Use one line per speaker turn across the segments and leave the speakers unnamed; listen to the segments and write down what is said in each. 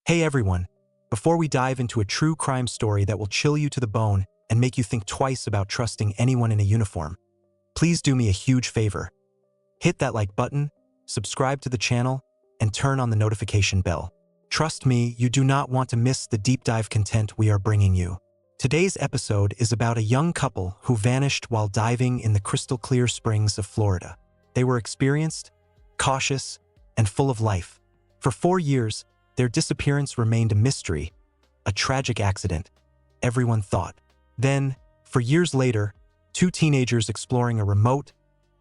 Hey everyone! Before we dive into a true crime story that will chill you to the bone and make you think twice about trusting anyone in a uniform, please do me a huge favor. Hit that like button, subscribe to the channel, and turn on the notification bell. Trust me, you do not want to miss the deep dive content we are bringing you. Today's episode is about a young couple who vanished while diving in the crystal clear springs of Florida. They were experienced, cautious, and full of life. For 4 years, their disappearance remained a mystery, a tragic accident, everyone thought. Then, for years later, 2 teenagers exploring a remote,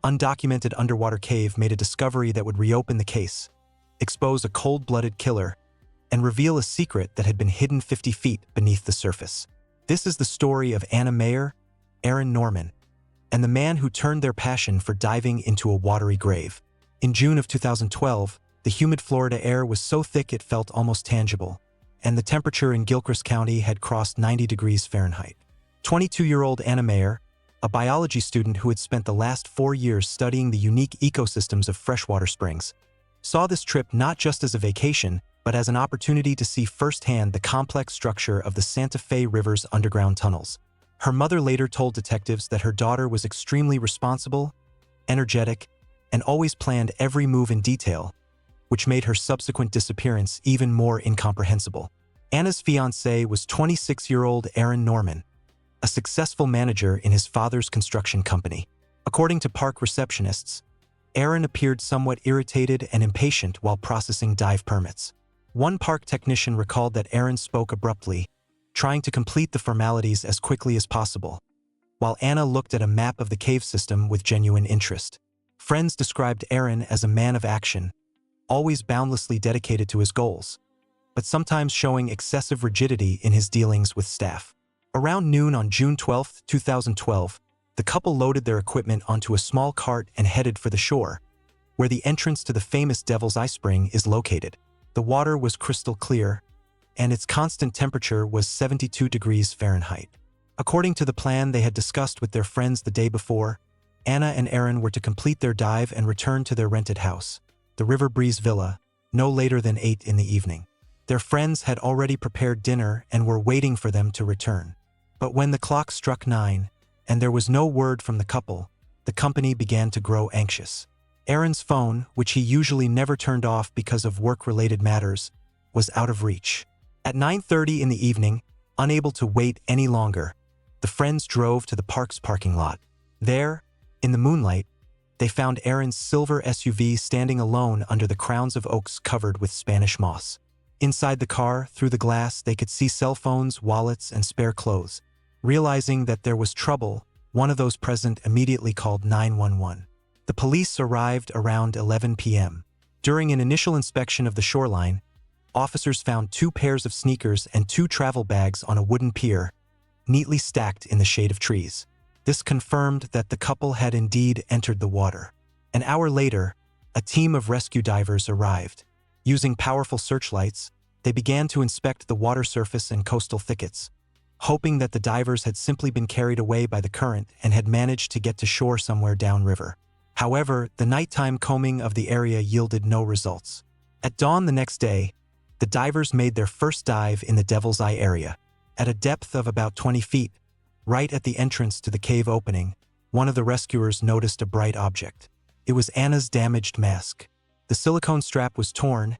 undocumented underwater cave made a discovery that would reopen the case, expose a cold-blooded killer, and reveal a secret that had been hidden 50 feet beneath the surface. This is the story of Anna Mayer, Aaron Norman, and the man who turned their passion for diving into a watery grave. In June of 2012, the humid Florida air was so thick it felt almost tangible, and the temperature in Gilchrist County had crossed 90 degrees Fahrenheit. 22-year-old Anna Mayer, a biology student who had spent the last 4 years studying the unique ecosystems of freshwater springs, saw this trip not just as a vacation, but as an opportunity to see firsthand the complex structure of the Santa Fe River's underground tunnels. Her mother later told detectives that her daughter was extremely responsible, energetic, and always planned every move in detail, which made her subsequent disappearance even more incomprehensible. Anna's fiancé was 26-year-old Aaron Norman, a successful manager in his father's construction company. According to park receptionists, Aaron appeared somewhat irritated and impatient while processing dive permits. One park technician recalled that Aaron spoke abruptly, trying to complete the formalities as quickly as possible, while Anna looked at a map of the cave system with genuine interest. Friends described Aaron as a man of action, always boundlessly dedicated to his goals, but sometimes showing excessive rigidity in his dealings with staff. Around noon on June 12, 2012, the couple loaded their equipment onto a small cart and headed for the shore, where the entrance to the famous Devil's Eye Spring is located. The water was crystal clear, and its constant temperature was 72 degrees Fahrenheit. According to the plan they had discussed with their friends the day before, Anna and Aaron were to complete their dive and return to their rented house, the River Breeze Villa, no later than 8 in the evening. Their friends had already prepared dinner and were waiting for them to return. But when the clock struck 9, and there was no word from the couple, the company began to grow anxious. Aaron's phone, which he usually never turned off because of work-related matters, was out of reach. At 9:30 in the evening, unable to wait any longer, the friends drove to the park's parking lot. There, in the moonlight, they found Aaron's silver SUV standing alone under the crowns of oaks covered with Spanish moss. Inside the car, through the glass, they could see cell phones, wallets, and spare clothes. Realizing that there was trouble, one of those present immediately called 911. The police arrived around 11 p.m. During an initial inspection of the shoreline, officers found 2 pairs of sneakers and 2 travel bags on a wooden pier, neatly stacked in the shade of trees. This confirmed that the couple had indeed entered the water. An hour later, a team of rescue divers arrived. Using powerful searchlights, they began to inspect the water surface and coastal thickets, hoping that the divers had simply been carried away by the current and had managed to get to shore somewhere downriver. However, the nighttime combing of the area yielded no results. At dawn the next day, the divers made their first dive in the Devil's Eye area. At a depth of about 20 feet, right at the entrance to the cave opening, one of the rescuers noticed a bright object. It was Anna's damaged mask. The silicone strap was torn,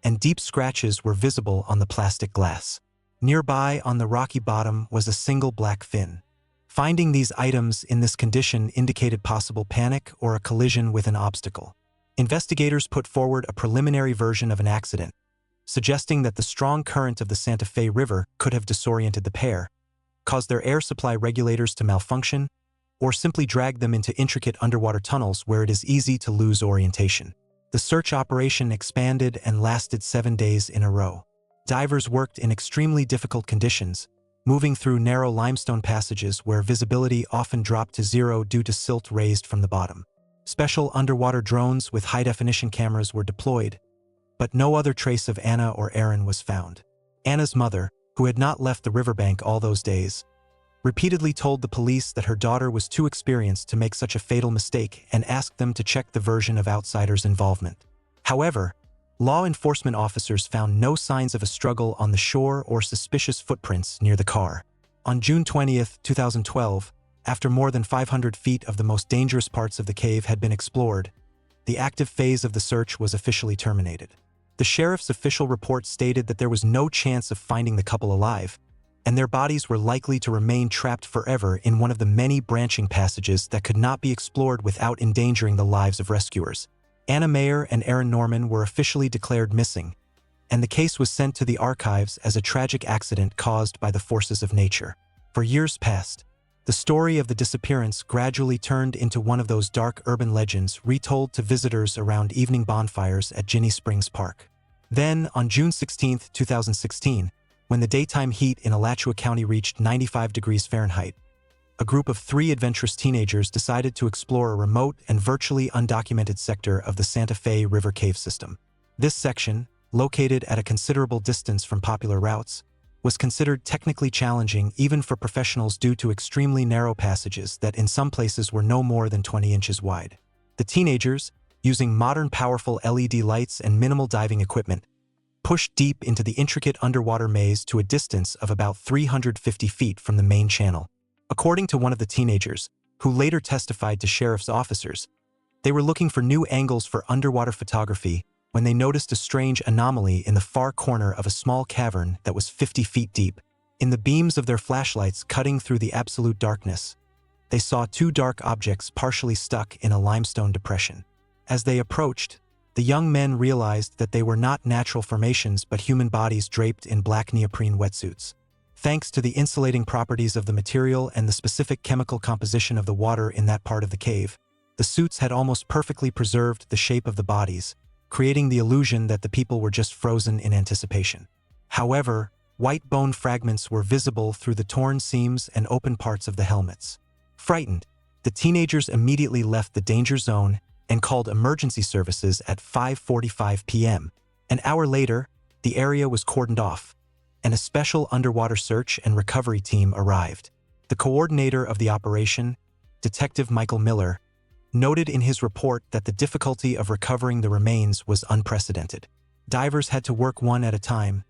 and deep scratches were visible on the plastic glass. Nearby on the rocky bottom was a single black fin. Finding these items in this condition indicated possible panic or a collision with an obstacle. Investigators put forward a preliminary version of an accident, suggesting that the strong current of the Santa Fe River could have disoriented the pair, caused their air supply regulators to malfunction, or simply dragged them into intricate underwater tunnels where it is easy to lose orientation. The search operation expanded and lasted 7 days in a row. Divers worked in extremely difficult conditions, moving through narrow limestone passages where visibility often dropped to 0 due to silt raised from the bottom. Special underwater drones with high-definition cameras were deployed, but no other trace of Anna or Aaron was found. Anna's mother, who had not left the riverbank all those days, repeatedly told the police that her daughter was too experienced to make such a fatal mistake and asked them to check the version of outsiders' involvement. However, Law enforcement officers found no signs of a struggle on the shore or suspicious footprints near the car. On June 20, 2012, after more than 500 feet of the most dangerous parts of the cave had been explored, the active phase of the search was officially terminated. The sheriff's official report stated that there was no chance of finding the couple alive, and their bodies were likely to remain trapped forever in one of the many branching passages that could not be explored without endangering the lives of rescuers. Anna Mayer and Aaron Norman were officially declared missing, and the case was sent to the archives as a tragic accident caused by the forces of nature. For years past, the story of the disappearance gradually turned into one of those dark urban legends retold to visitors around evening bonfires at Ginnie Springs Park. Then, on June 16, 2016, when the daytime heat in Alachua County reached 95 degrees Fahrenheit, a group of 3 adventurous teenagers decided to explore a remote and virtually undocumented sector of the Santa Fe River Cave system. This section, located at a considerable distance from popular routes, was considered technically challenging even for professionals due to extremely narrow passages that in some places were no more than 20 inches wide. The teenagers, using modern powerful LED lights and minimal diving equipment, pushed deep into the intricate underwater maze to a distance of about 350 feet from the main channel. According to one of the teenagers, who later testified to sheriff's officers, they were looking for new angles for underwater photography when they noticed a strange anomaly in the far corner of a small cavern that was 50 feet deep. In the beams of their flashlights cutting through the absolute darkness, they saw 2 dark objects partially stuck in a limestone depression. As they approached, the young men realized that they were not natural formations but human bodies draped in black neoprene wetsuits. Thanks to the insulating properties of the material and the specific chemical composition of the water in that part of the cave, the suits had almost perfectly preserved the shape of the bodies, creating the illusion that the people were just frozen in anticipation. However, white bone fragments were visible through the torn seams and open parts of the helmets. Frightened, the teenagers immediately left the danger zone and called emergency services at 5:45 p.m. An hour later, the area was cordoned off, and a special underwater search and recovery team arrived. The coordinator of the operation, Detective Michael Miller, noted in his report that the difficulty of recovering the remains was unprecedented. Divers had to work one at a time,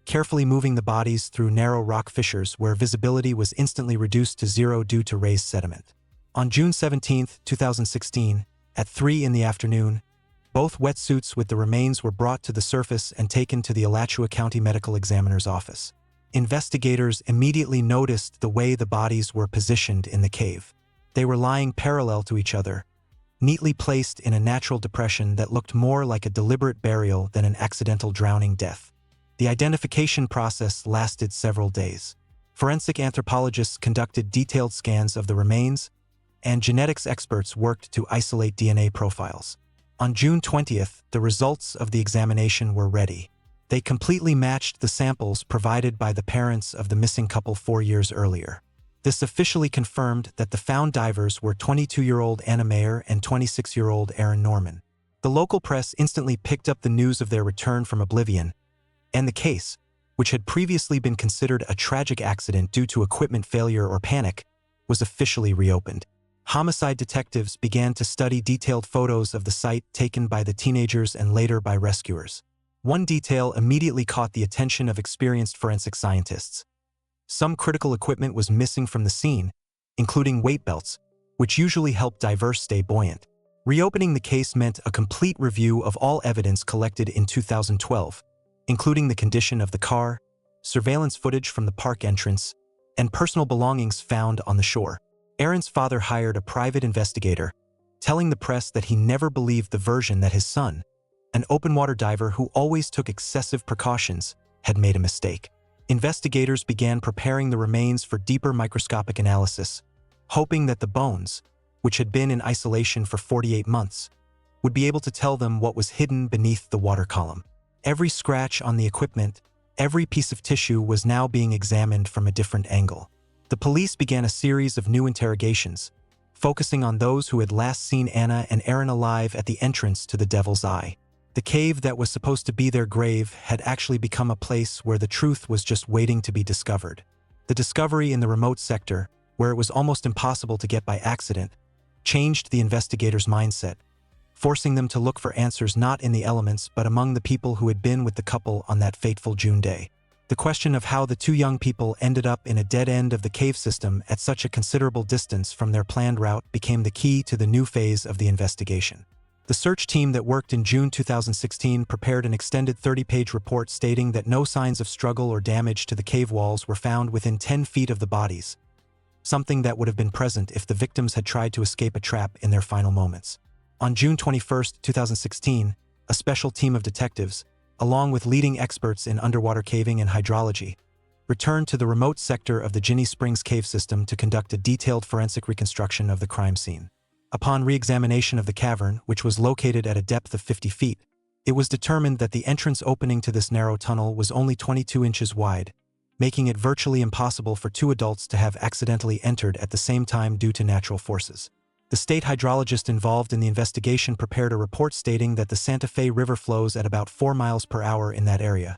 carefully moving the bodies through narrow rock fissures where visibility was instantly reduced to 0 due to raised sediment. On June 17, 2016, at 3 in the afternoon, both wetsuits with the remains were brought to the surface and taken to the Alachua County Medical Examiner's office. Investigators immediately noticed the way the bodies were positioned in the cave. They were lying parallel to each other, neatly placed in a natural depression that looked more like a deliberate burial than an accidental drowning death. The identification process lasted several days. Forensic anthropologists conducted detailed scans of the remains, and genetics experts worked to isolate DNA profiles. On June 20th, the results of the examination were ready. They completely matched the samples provided by the parents of the missing couple 4 years earlier. This officially confirmed that the found divers were 22-year-old Anna Mayer and 26-year-old Aaron Norman. The local press instantly picked up the news of their return from oblivion, and the case, which had previously been considered a tragic accident due to equipment failure or panic, was officially reopened. Homicide detectives began to study detailed photos of the site taken by the teenagers and later by rescuers. One detail immediately caught the attention of experienced forensic scientists. Some critical equipment was missing from the scene, including weight belts, which usually help divers stay buoyant. Reopening the case meant a complete review of all evidence collected in 2012, including the condition of the car, surveillance footage from the park entrance, and personal belongings found on the shore. Aaron's father hired a private investigator, telling the press that he never believed the version that his son, an open-water diver who always took excessive precautions, had made a mistake. Investigators began preparing the remains for deeper microscopic analysis, hoping that the bones, which had been in isolation for 48 months, would be able to tell them what was hidden beneath the water column. Every scratch on the equipment, every piece of tissue was now being examined from a different angle. The police began a series of new interrogations, focusing on those who had last seen Anna and Aaron alive at the entrance to the Devil's Eye. The cave that was supposed to be their grave had actually become a place where the truth was just waiting to be discovered. The discovery in the remote sector, where it was almost impossible to get by accident, changed the investigators' mindset. forcing them to look for answers not in the elements but among the people who had been with the couple on that fateful June day. The question of how the two young people ended up in a dead end of the cave system at such a considerable distance from their planned route became the key to the new phase of the investigation. The search team that worked in June 2016 prepared an extended 30-page report stating that no signs of struggle or damage to the cave walls were found within 10 feet of the bodies, something that would have been present if the victims had tried to escape a trap in their final moments. On June 21, 2016, a special team of detectives, along with leading experts in underwater caving and hydrology, returned to the remote sector of the Ginnie Springs cave system to conduct a detailed forensic reconstruction of the crime scene. Upon re-examination of the cavern, which was located at a depth of 50 feet, it was determined that the entrance opening to this narrow tunnel was only 22 inches wide, making it virtually impossible for two adults to have accidentally entered at the same time due to natural forces. The state hydrologist involved in the investigation prepared a report stating that the Santa Fe River flows at about 4 miles per hour in that area,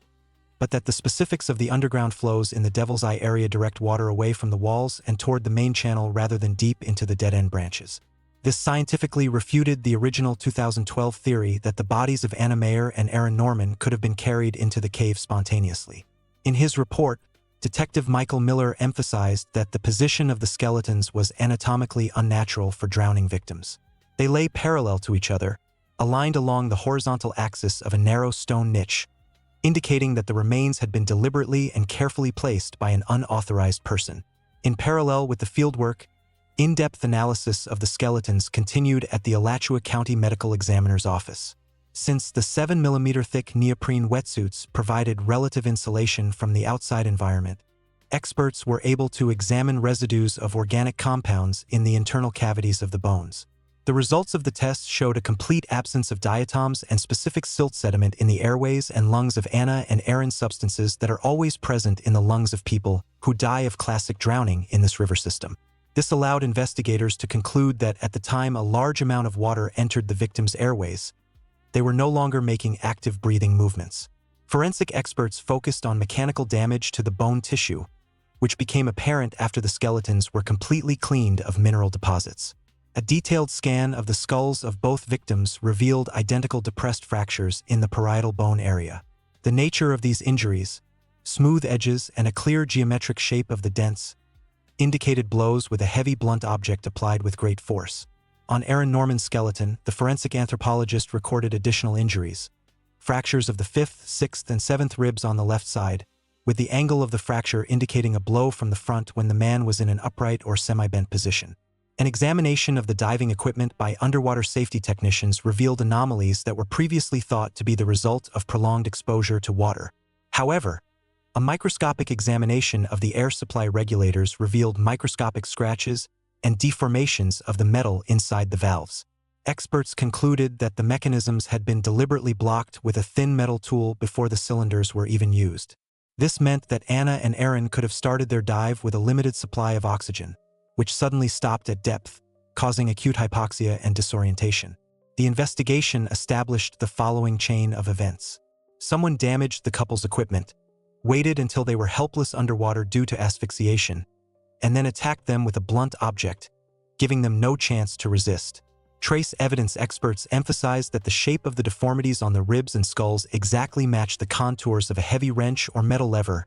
but that the specifics of the underground flows in the Devil's Eye area direct water away from the walls and toward the main channel rather than deep into the dead-end branches. This scientifically refuted the original 2012 theory that the bodies of Anna Mayer and Aaron Norman could have been carried into the cave spontaneously. In his report, Detective Michael Miller emphasized that the position of the skeletons was anatomically unnatural for drowning victims. They lay parallel to each other, aligned along the horizontal axis of a narrow stone niche, indicating that the remains had been deliberately and carefully placed by an unauthorized person. In parallel with the fieldwork, in-depth analysis of the skeletons continued at the Alachua County Medical Examiner's office. Since the 7mm thick neoprene wetsuits provided relative insulation from the outside environment, experts were able to examine residues of organic compounds in the internal cavities of the bones. The results of the tests showed a complete absence of diatoms and specific silt sediment in the airways and lungs of Anna and Aaron, substances that are always present in the lungs of people who die of classic drowning in this river system. This allowed investigators to conclude that at the time a large amount of water entered the victims' airways, they were no longer making active breathing movements. Forensic experts focused on mechanical damage to the bone tissue, which became apparent after the skeletons were completely cleaned of mineral deposits. A detailed scan of the skulls of both victims revealed identical depressed fractures in the parietal bone area. The nature of these injuries, smooth edges and a clear geometric shape of the dents, indicated blows with a heavy blunt object applied with great force. On Aaron Norman's skeleton, the forensic anthropologist recorded additional injuries: fractures of the 5th, 6th, and 7th ribs on the left side, with the angle of the fracture indicating a blow from the front when the man was in an upright or semi-bent position. An examination of the diving equipment by underwater safety technicians revealed anomalies that were previously thought to be the result of prolonged exposure to water. However, a microscopic examination of the air supply regulators revealed microscopic scratches and deformations of the metal inside the valves. Experts concluded that the mechanisms had been deliberately blocked with a thin metal tool before the cylinders were even used. This meant that Anna and Aaron could have started their dive with a limited supply of oxygen, which suddenly stopped at depth, causing acute hypoxia and disorientation. The investigation established the following chain of events. Someone damaged the couple's equipment, waited until they were helpless underwater due to asphyxiation, and then attacked them with a blunt object, giving them no chance to resist. Trace evidence experts emphasized that the shape of the deformities on the ribs and skulls exactly matched the contours of a heavy wrench or metal lever,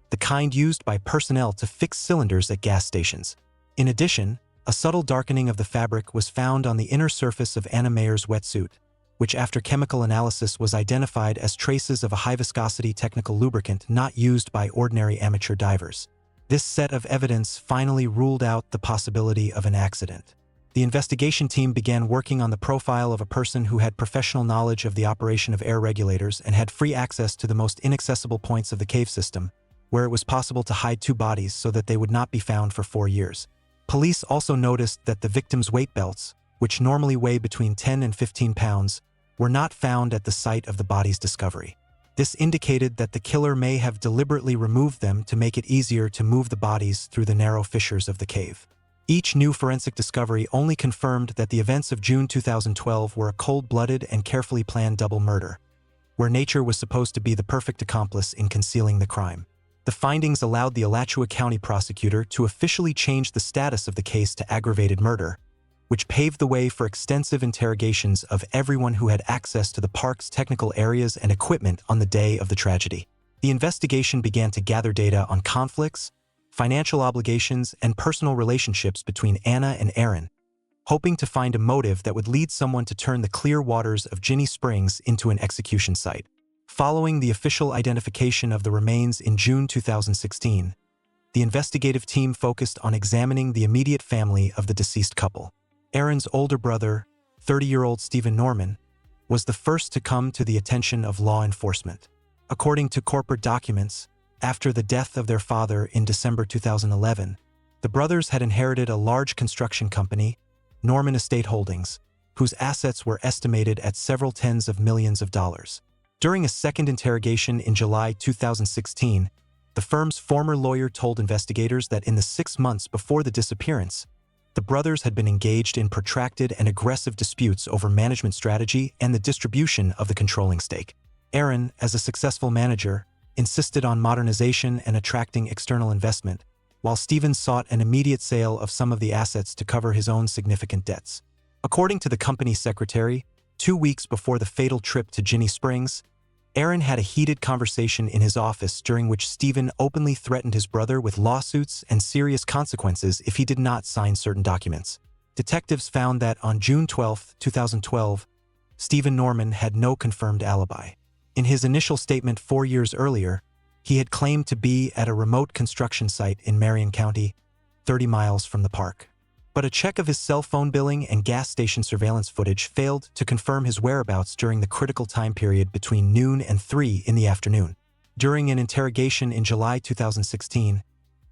the kind used by personnel to fix cylinders at gas stations. In addition, a subtle darkening of the fabric was found on the inner surface of Anna Mayer's wetsuit, which after chemical analysis was identified as traces of a high-viscosity technical lubricant not used by ordinary amateur divers. This set of evidence finally ruled out the possibility of an accident. The investigation team began working on the profile of a person who had professional knowledge of the operation of air regulators and had free access to the most inaccessible points of the cave system, where it was possible to hide two bodies so that they would not be found for 4 years. Police also noticed that the victims' weight belts, which normally weigh between 10 and 15 pounds, were not found at the site of the body's discovery. This indicated that the killer may have deliberately removed them to make it easier to move the bodies through the narrow fissures of the cave. Each new forensic discovery only confirmed that the events of June 2012 were a cold-blooded and carefully planned double murder, where nature was supposed to be the perfect accomplice in concealing the crime. The findings allowed the Alachua County prosecutor to officially change the status of the case to aggravated murder, which paved the way for extensive interrogations of everyone who had access to the park's technical areas and equipment on the day of the tragedy. The investigation began to gather data on conflicts, financial obligations, and personal relationships between Anna and Aaron, hoping to find a motive that would lead someone to turn the clear waters of Ginnie Springs into an execution site. Following the official identification of the remains in June 2016, the investigative team focused on examining the immediate family of the deceased couple. Aaron's older brother, 30-year-old Stephen Norman, was the first to come to the attention of law enforcement. According to corporate documents, after the death of their father in December 2011, the brothers had inherited a large construction company, Norman Estate Holdings, whose assets were estimated at several tens of millions of dollars. During a second interrogation in July 2016, the firm's former lawyer told investigators that in the 6 months before the disappearance, the brothers had been engaged in protracted and aggressive disputes over management strategy and the distribution of the controlling stake. Aaron, as a successful manager, insisted on modernization and attracting external investment, while Stephen sought an immediate sale of some of the assets to cover his own significant debts. According to the company secretary, 2 weeks before the fatal trip to Ginnie Springs, Aaron had a heated conversation in his office during which Stephen openly threatened his brother with lawsuits and serious consequences if he did not sign certain documents. Detectives found that on June 12, 2012, Stephen Norman had no confirmed alibi. In his initial statement 4 years earlier, he had claimed to be at a remote construction site in Marion County, 30 miles from the park. But a check of his cell phone billing and gas station surveillance footage failed to confirm his whereabouts during the critical time period between noon and 3 in the afternoon. During an interrogation in July 2016,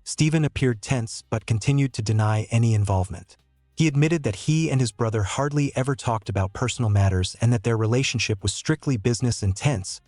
Stephen appeared tense but continued to deny any involvement. He admitted that he and his brother hardly ever talked about personal matters and that their relationship was strictly business and tense,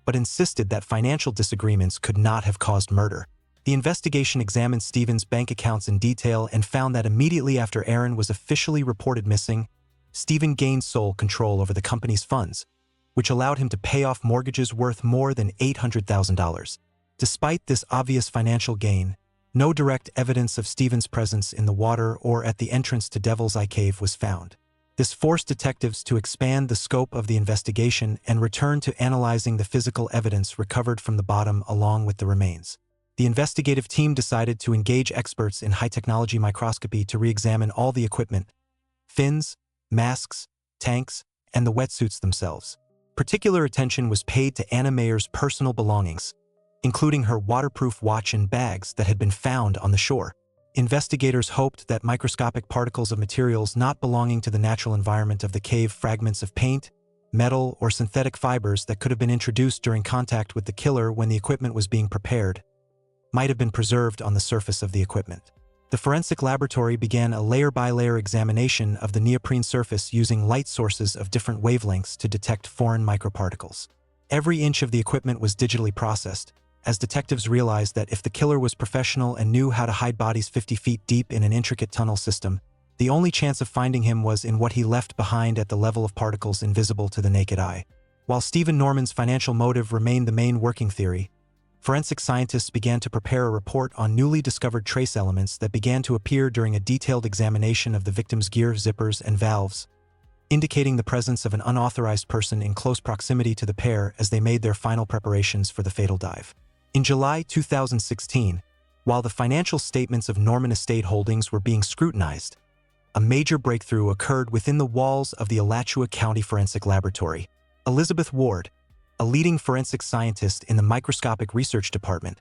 but insisted that financial disagreements could not have caused murder. The investigation examined Stephen's bank accounts in detail and found that immediately after Aaron was officially reported missing, Stephen gained sole control over the company's funds, which allowed him to pay off mortgages worth more than $800,000. Despite this obvious financial gain, no direct evidence of Stephen's presence in the water or at the entrance to Devil's Eye Cave was found. This forced detectives to expand the scope of the investigation and return to analyzing the physical evidence recovered from the bottom along with the remains. The investigative team decided to engage experts in high-technology microscopy to re-examine all the equipment, fins, masks, tanks, and the wetsuits themselves. Particular attention was paid to Anna Mayer's personal belongings, including her waterproof watch and bags that had been found on the shore. Investigators hoped that microscopic particles of materials not belonging to the natural environment of the cave, fragments of paint, metal, or synthetic fibers that could have been introduced during contact with the killer when the equipment was being prepared, might have been preserved on the surface of the equipment. The forensic laboratory began a layer-by-layer examination of the neoprene surface using light sources of different wavelengths to detect foreign microparticles. Every inch of the equipment was digitally processed, as detectives realized that if the killer was professional and knew how to hide bodies 50 feet deep in an intricate tunnel system, the only chance of finding him was in what he left behind at the level of particles invisible to the naked eye. While Stephen Norman's financial motive remained the main working theory, forensic scientists began to prepare a report on newly discovered trace elements that began to appear during a detailed examination of the victim's gear, zippers, and valves, indicating the presence of an unauthorized person in close proximity to the pair as they made their final preparations for the fatal dive. In July 2016, while the financial statements of Norman Estate Holdings were being scrutinized, a major breakthrough occurred within the walls of the Alachua County Forensic Laboratory. Elizabeth Ward, a leading forensic scientist in the Microscopic Research Department,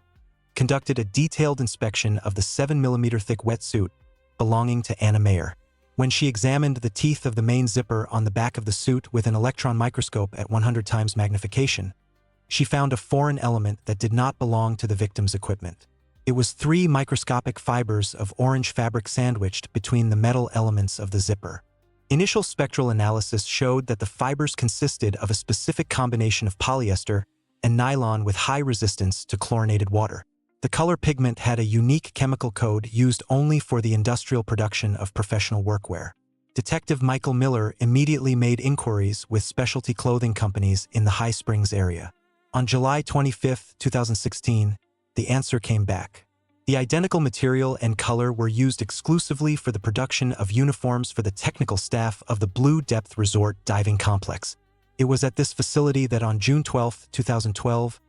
conducted a detailed inspection of the 7mm thick wetsuit belonging to Anna Mayer. When she examined the teeth of the main zipper on the back of the suit with an electron microscope at 100 times magnification, she found a foreign element that did not belong to the victim's equipment. It was 3 microscopic fibers of orange fabric sandwiched between the metal elements of the zipper. Initial spectral analysis showed that the fibers consisted of a specific combination of polyester and nylon with high resistance to chlorinated water. The color pigment had a unique chemical code used only for the industrial production of professional workwear. Detective Michael Miller immediately made inquiries with specialty clothing companies in the High Springs area. On July 25, 2016, the answer came back. The identical material and color were used exclusively for the production of uniforms for the technical staff of the Blue Depth Resort diving complex. It was at this facility that on June 12, 2012,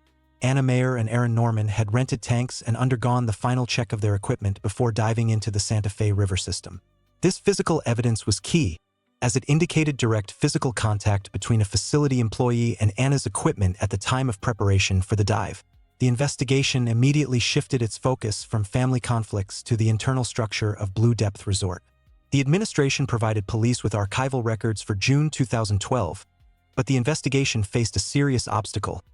Anna Mayer and Aaron Norman had rented tanks and undergone the final check of their equipment before diving into the Santa Fe River system. This physical evidence was key, as it indicated direct physical contact between a facility employee and Anna's equipment at the time of preparation for the dive. The investigation immediately shifted its focus from family conflicts to the internal structure of Blue Depth Resort. The administration provided police with archival records for June 2012, but the investigation faced a serious obstacle.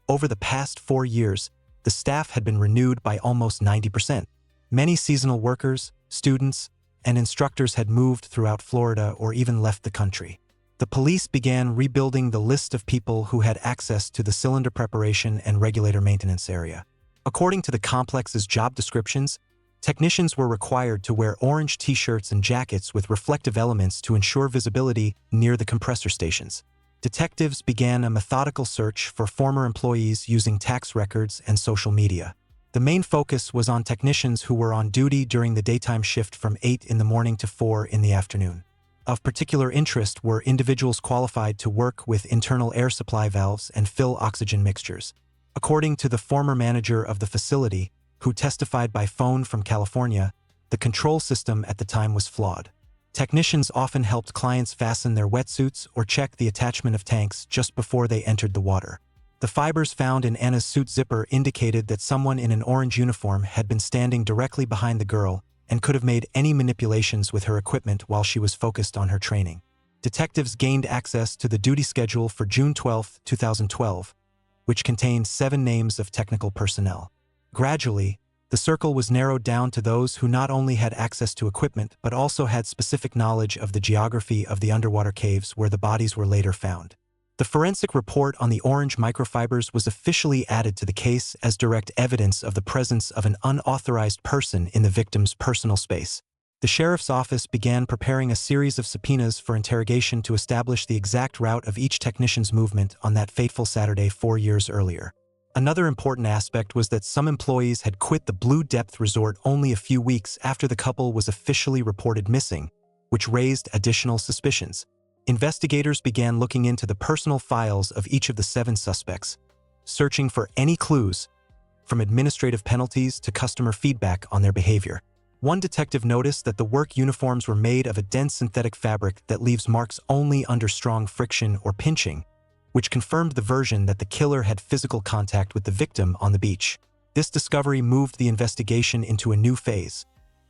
Over the past 4 years, the staff had been renewed by almost 90%. Many seasonal workers, students, and instructors had moved throughout Florida or even left the country. The police began rebuilding the list of people who had access to the cylinder preparation and regulator maintenance area. According to the complex's job descriptions, technicians were required to wear orange t-shirts and jackets with reflective elements to ensure visibility near the compressor stations. Detectives began a methodical search for former employees using tax records and social media. The main focus was on technicians who were on duty during the daytime shift from 8 in the morning to 4 in the afternoon. Of particular interest were individuals qualified to work with internal air supply valves and fill oxygen mixtures. According to the former manager of the facility, who testified by phone from California, the control system at the time was flawed. Technicians often helped clients fasten their wetsuits or check the attachment of tanks just before they entered the water. The fibers found in Anna's suit zipper indicated that someone in an orange uniform had been standing directly behind the girl and could have made any manipulations with her equipment while she was focused on her training. Detectives gained access to the duty schedule for June 12, 2012, which contained 7 names of technical personnel. Gradually, the circle was narrowed down to those who not only had access to equipment but also had specific knowledge of the geography of the underwater caves where the bodies were later found. The forensic report on the orange microfibers was officially added to the case as direct evidence of the presence of an unauthorized person in the victim's personal space. The sheriff's office began preparing a series of subpoenas for interrogation to establish the exact route of each technician's movement on that fateful Saturday 4 years earlier. Another important aspect was that some employees had quit the Blue Depth Resort only a few weeks after the couple was officially reported missing, which raised additional suspicions. Investigators began looking into the personal files of each of the 7 suspects, searching for any clues, from administrative penalties to customer feedback on their behavior. One detective noticed that the work uniforms were made of a dense synthetic fabric that leaves marks only under strong friction or pinching, which confirmed the version that the killer had physical contact with the victim on the beach. This discovery moved the investigation into a new phase,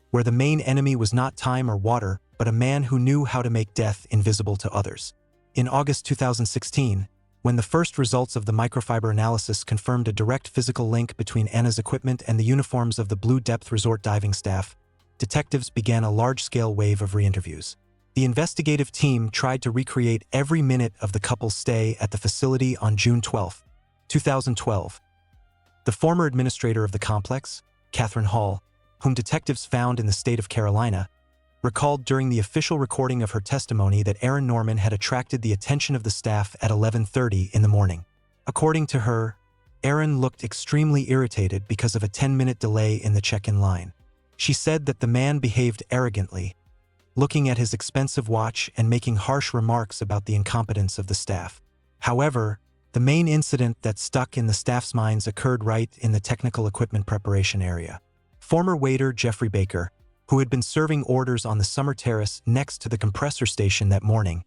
where the main enemy was not time or water, but a man who knew how to make death invisible to others. In August 2016, when the first results of the microfiber analysis confirmed a direct physical link between Anna's equipment and the uniforms of the Blue Depth Resort diving staff, detectives began a large-scale wave of re-interviews. The investigative team tried to recreate every minute of the couple's stay at the facility on June 12, 2012. The former administrator of the complex, Catherine Hall, whom detectives found in the state of Carolina, recalled during the official recording of her testimony that Aaron Norman had attracted the attention of the staff at 11:30 in the morning. According to her, Aaron looked extremely irritated because of a 10-minute delay in the check-in line. She said that the man behaved arrogantly, looking at his expensive watch and making harsh remarks about the incompetence of the staff. However, the main incident that stuck in the staff's minds occurred right in the technical equipment preparation area. Former waiter Jeffrey Baker, who had been serving orders on the summer terrace next to the compressor station that morning,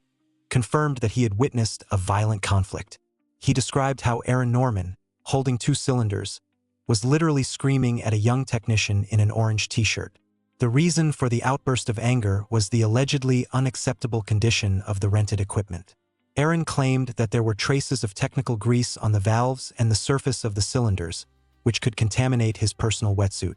confirmed that he had witnessed a violent conflict. He described how Aaron Norman, holding 2 cylinders, was literally screaming at a young technician in an orange t-shirt. The reason for the outburst of anger was the allegedly unacceptable condition of the rented equipment. Aaron claimed that there were traces of technical grease on the valves and the surface of the cylinders, which could contaminate his personal wetsuit.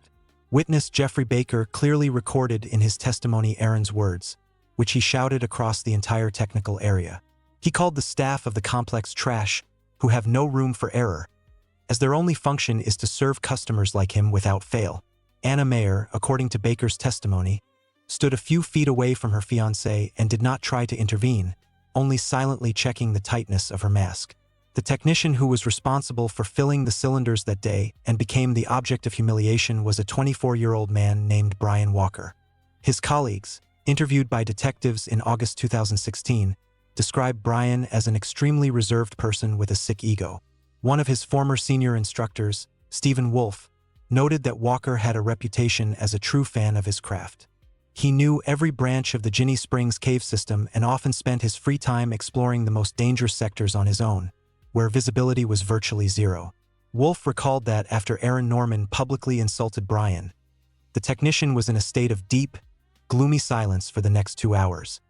Witness Jeffrey Baker clearly recorded in his testimony Aaron's words, which he shouted across the entire technical area. He called the staff of the complex trash, who have no room for error, as their only function is to serve customers like him without fail. Anna Mayer, according to Baker's testimony, stood a few feet away from her fiancé and did not try to intervene, only silently checking the tightness of her mask. The The technician who was responsible for filling the cylinders that day and became the object of humiliation was a 24-year-old man named Brian Walker. His colleagues, interviewed by detectives in August 2016, described Brian as an extremely reserved person with a sick ego. One of his former senior instructors, Stephen Wolfe, noted that Walker had a reputation as a true fan of his craft. He knew every branch of the Ginnie Springs cave system and often spent his free time exploring the most dangerous sectors on his own, where visibility was virtually zero. Wolfe recalled that after Aaron Norman publicly insulted Brian, the technician was in a state of deep, gloomy silence for the next 2 hours.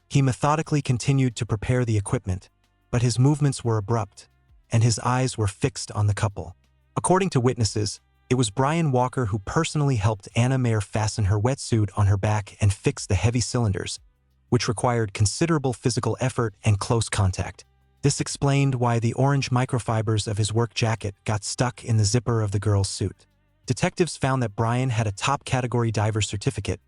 He methodically continued to prepare the equipment, but his movements were abrupt, and his eyes were fixed on the couple. According to witnesses, it was Brian Walker who personally helped Anna Mayer fasten her wetsuit on her back and fix the heavy cylinders, which required considerable physical effort and close contact. This explained why the orange microfibers of his work jacket got stuck in the zipper of the girl's suit. Detectives found that Brian had a top-category diver certificate,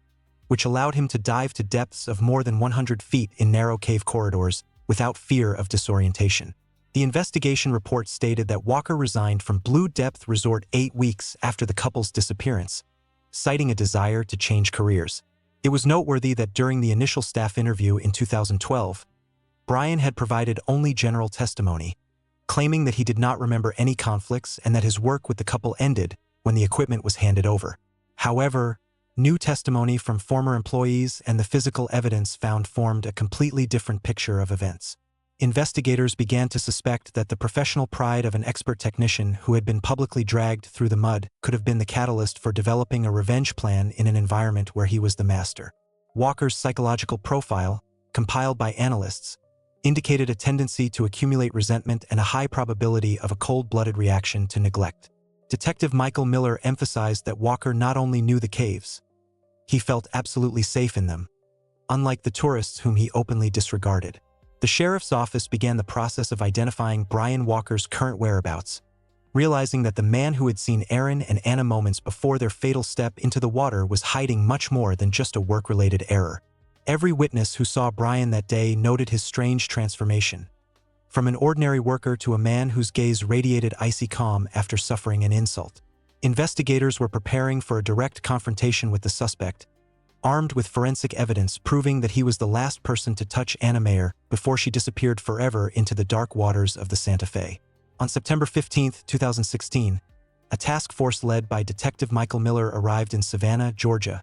which allowed him to dive to depths of more than 100 feet in narrow cave corridors without fear of disorientation. The investigation report stated that Walker resigned from Blue Depth Resort 8 weeks after the couple's disappearance, citing a desire to change careers. It was noteworthy that during the initial staff interview in 2012, Brian had provided only general testimony, claiming that he did not remember any conflicts and that his work with the couple ended when the equipment was handed over. However, new testimony from former employees and the physical evidence found formed a completely different picture of events. Investigators began to suspect that the professional pride of an expert technician who had been publicly dragged through the mud could have been the catalyst for developing a revenge plan in an environment where he was the master. Walker's psychological profile, compiled by analysts, indicated a tendency to accumulate resentment and a high probability of a cold-blooded reaction to neglect. Detective Michael Miller emphasized that Walker not only knew the caves, he felt absolutely safe in them, unlike the tourists whom he openly disregarded. The sheriff's office began the process of identifying Brian Walker's current whereabouts, realizing that the man who had seen Aaron and Anna moments before their fatal step into the water was hiding much more than just a work-related error. Every witness who saw Brian that day noted his strange transformation, from an ordinary worker to a man whose gaze radiated icy calm after suffering an insult. Investigators were preparing for a direct confrontation with the suspect, armed with forensic evidence proving that he was the last person to touch Anna Mayer before she disappeared forever into the dark waters of the Santa Fe. On September 15, 2016, a task force led by Detective Michael Miller arrived in Savannah, Georgia,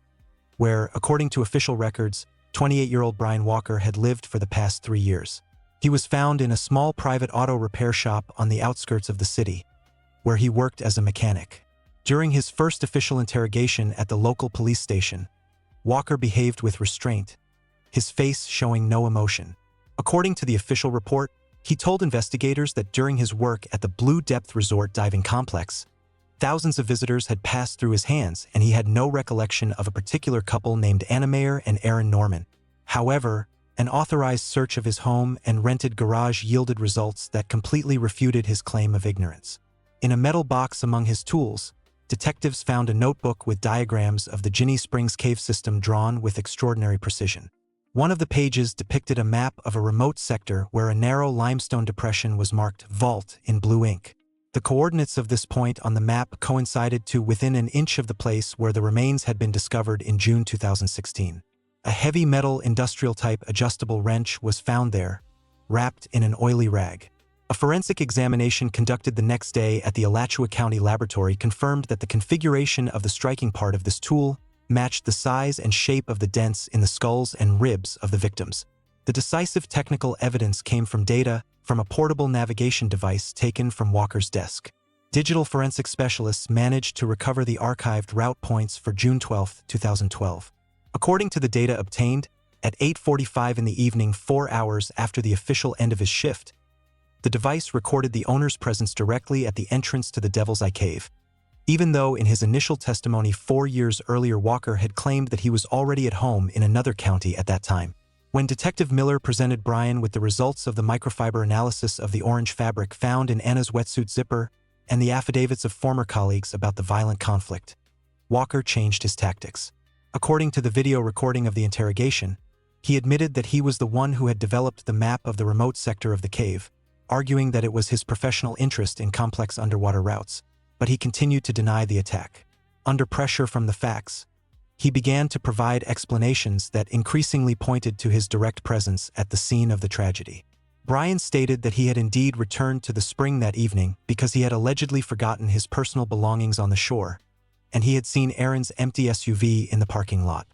where, according to official records, 28-year-old Brian Walker had lived for the past 3 years. He was found in a small private auto repair shop on the outskirts of the city, where he worked as a mechanic. During his first official interrogation at the local police station, Walker behaved with restraint, his face showing no emotion. According to the official report, he told investigators that during his work at the Blue Depth Resort diving complex, thousands of visitors had passed through his hands and he had no recollection of a particular couple named Anna Mayer and Aaron Norman. However, an authorized search of his home and rented garage yielded results that completely refuted his claim of ignorance. In a metal box among his tools, detectives found a notebook with diagrams of the Ginnie Springs cave system drawn with extraordinary precision. One of the pages depicted a map of a remote sector where a narrow limestone depression was marked Vault in blue ink. The coordinates of this point on the map coincided to within an inch of the place where the remains had been discovered in June 2016. A heavy metal industrial-type adjustable wrench was found there, wrapped in an oily rag. A forensic examination conducted the next day at the Alachua County Laboratory confirmed that the configuration of the striking part of this tool matched the size and shape of the dents in the skulls and ribs of the victims. The decisive technical evidence came from data from a portable navigation device taken from Walker's desk. Digital forensic specialists managed to recover the archived route points for June 12, 2012. According to the data obtained, at 8:45 in the evening, 4 hours after the official end of his shift, the device recorded the owner's presence directly at the entrance to the Devil's Eye Cave, even though in his initial testimony 4 years earlier Walker had claimed that he was already at home in another county at that time. When Detective Miller presented Brian with the results of the microfiber analysis of the orange fabric found in Anna's wetsuit zipper and the affidavits of former colleagues about the violent conflict, Walker changed his tactics. According to the video recording of the interrogation, he admitted that he was the one who had developed the map of the remote sector of the cave, arguing that it was his professional interest in complex underwater routes, but he continued to deny the attack. Under pressure from the facts, he began to provide explanations that increasingly pointed to his direct presence at the scene of the tragedy. Brian stated that he had indeed returned to the spring that evening because he had allegedly forgotten his personal belongings on the shore, and he had seen Aaron's empty SUV in the parking lot.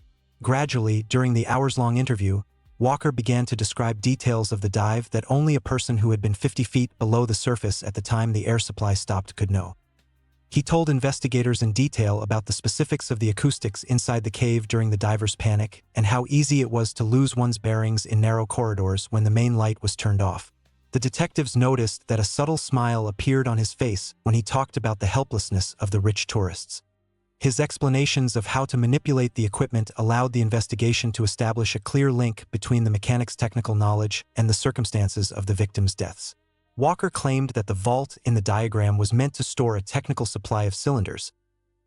Gradually, during the hours-long interview, Walker began to describe details of the dive that only a person who had been 50 feet below the surface at the time the air supply stopped could know. He told investigators in detail about the specifics of the acoustics inside the cave during the diver's panic and how easy it was to lose one's bearings in narrow corridors when the main light was turned off. The detectives noticed that a subtle smile appeared on his face when he talked about the helplessness of the rich tourists. His explanations of how to manipulate the equipment allowed the investigation to establish a clear link between the mechanic's technical knowledge and the circumstances of the victims' deaths. Walker claimed that the vault in the diagram was meant to store a technical supply of cylinders,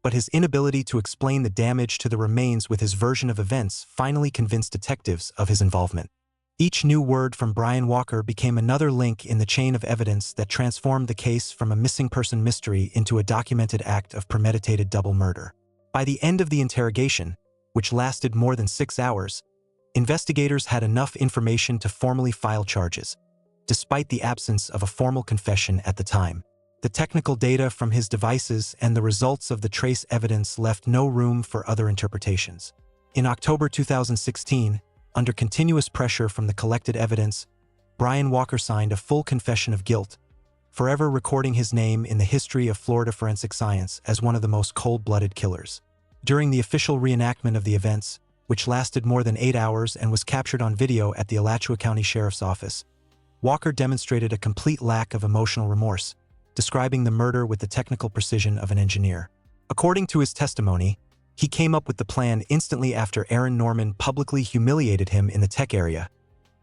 but his inability to explain the damage to the remains with his version of events finally convinced detectives of his involvement. Each new word from Brian Walker became another link in the chain of evidence that transformed the case from a missing person mystery into a documented act of premeditated double murder. By the end of the interrogation, which lasted more than 6 hours, investigators had enough information to formally file charges. Despite the absence of a formal confession at the time, the technical data from his devices and the results of the trace evidence left no room for other interpretations. In October 2016, under continuous pressure from the collected evidence, Brian Walker signed a full confession of guilt, forever recording his name in the history of Florida forensic science as one of the most cold-blooded killers. During the official reenactment of the events, which lasted more than 8 hours and was captured on video at the Alachua County Sheriff's Office, Walker demonstrated a complete lack of emotional remorse, describing the murder with the technical precision of an engineer. According to his testimony, he came up with the plan instantly after Aaron Norman publicly humiliated him in the tech area,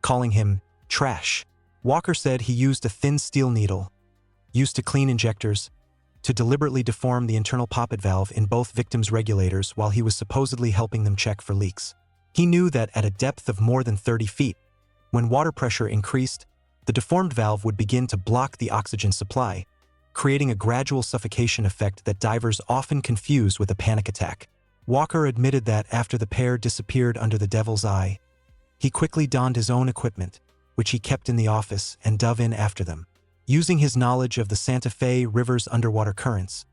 calling him trash. Walker said he used a thin steel needle, used to clean injectors, to deliberately deform the internal poppet valve in both victims' regulators while he was supposedly helping them check for leaks. He knew that at a depth of more than 30 feet, when water pressure increased, the deformed valve would begin to block the oxygen supply, creating a gradual suffocation effect that divers often confuse with a panic attack. Walker admitted that after the pair disappeared under the devil's eye, he quickly donned his own equipment, which he kept in the office, and dove in after them. Using his knowledge of the Santa Fe River's underwater currents,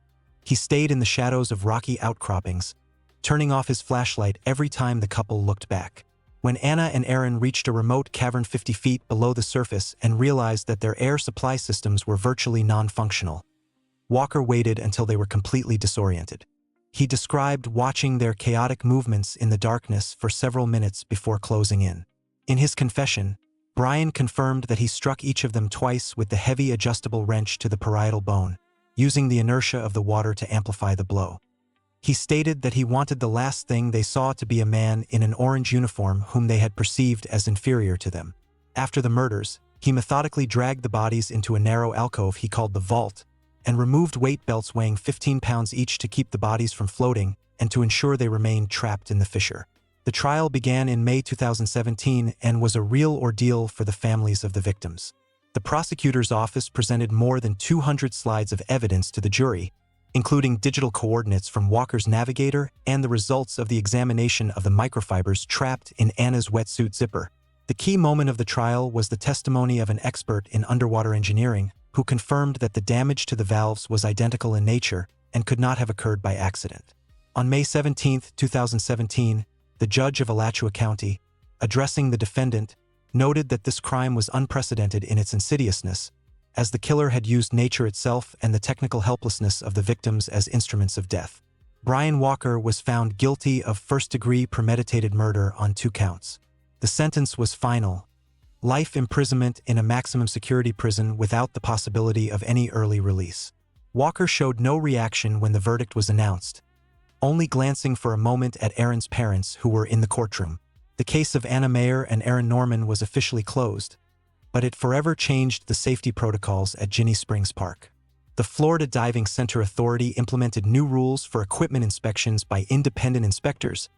he stayed in the shadows of rocky outcroppings, turning off his flashlight every time the couple looked back. When Anna and Aaron reached a remote cavern 50 feet below the surface and realized that their air supply systems were virtually non-functional, Walker waited until they were completely disoriented. He described watching their chaotic movements in the darkness for several minutes before closing in. In his confession, Brian confirmed that he struck each of them twice with the heavy adjustable wrench to the parietal bone, using the inertia of the water to amplify the blow. He stated that he wanted the last thing they saw to be a man in an orange uniform whom they had perceived as inferior to them. After the murders, he methodically dragged the bodies into a narrow alcove he called the vault, and removed weight belts weighing 15 pounds each to keep the bodies from floating and to ensure they remained trapped in the fissure. The trial began in May 2017 and was a real ordeal for the families of the victims. The prosecutor's office presented more than 200 slides of evidence to the jury, including digital coordinates from Walker's navigator and the results of the examination of the microfibers trapped in Anna's wetsuit zipper. The key moment of the trial was the testimony of an expert in underwater engineering who confirmed that the damage to the valves was identical in nature and could not have occurred by accident. On May 17, 2017, the judge of Alachua County, addressing the defendant, noted that this crime was unprecedented in its insidiousness, as the killer had used nature itself and the technical helplessness of the victims as instruments of death. Brian Walker was found guilty of first-degree premeditated murder on 2 counts. The sentence was final: life imprisonment in a maximum security prison without the possibility of any early release. Walker showed no reaction when the verdict was announced, only glancing for a moment at Aaron's parents who were in the courtroom. The case of Anna Mayer and Aaron Norman was officially closed, but it forever changed the safety protocols at Ginnie Springs Park. The Florida Diving Center Authority implemented new rules for equipment inspections by independent inspectors,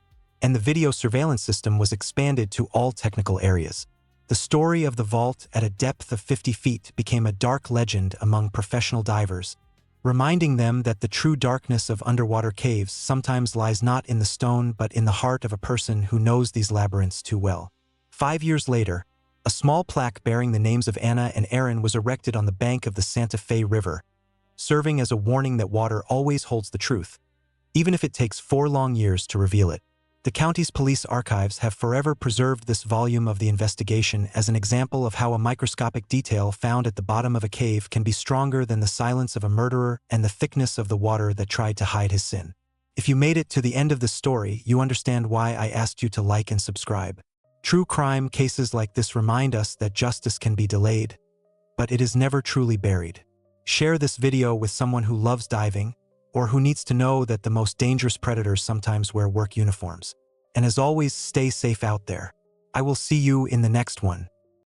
and the video surveillance system was expanded to all technical areas. The story of the vault at a depth of 50 feet became a dark legend among professional divers, reminding them that the true darkness of underwater caves sometimes lies not in the stone but in the heart of a person who knows these labyrinths too well. 5 years later, a small plaque bearing the names of Anna and Aaron was erected on the bank of the Santa Fe River, serving as a warning that water always holds the truth, even if it takes 4 long years to reveal it. The county's police archives have forever preserved this volume of the investigation as an example of how a microscopic detail found at the bottom of a cave can be stronger than the silence of a murderer and the thickness of the water that tried to hide his sin. If you made it to the end of this story, you understand why I asked you to like and subscribe. True crime cases like this remind us that justice can be delayed, but it is never truly buried. Share this video with someone who loves diving, or who needs to know that the most dangerous predators sometimes wear work uniforms. And as always, stay safe out there. I will see you in the next one.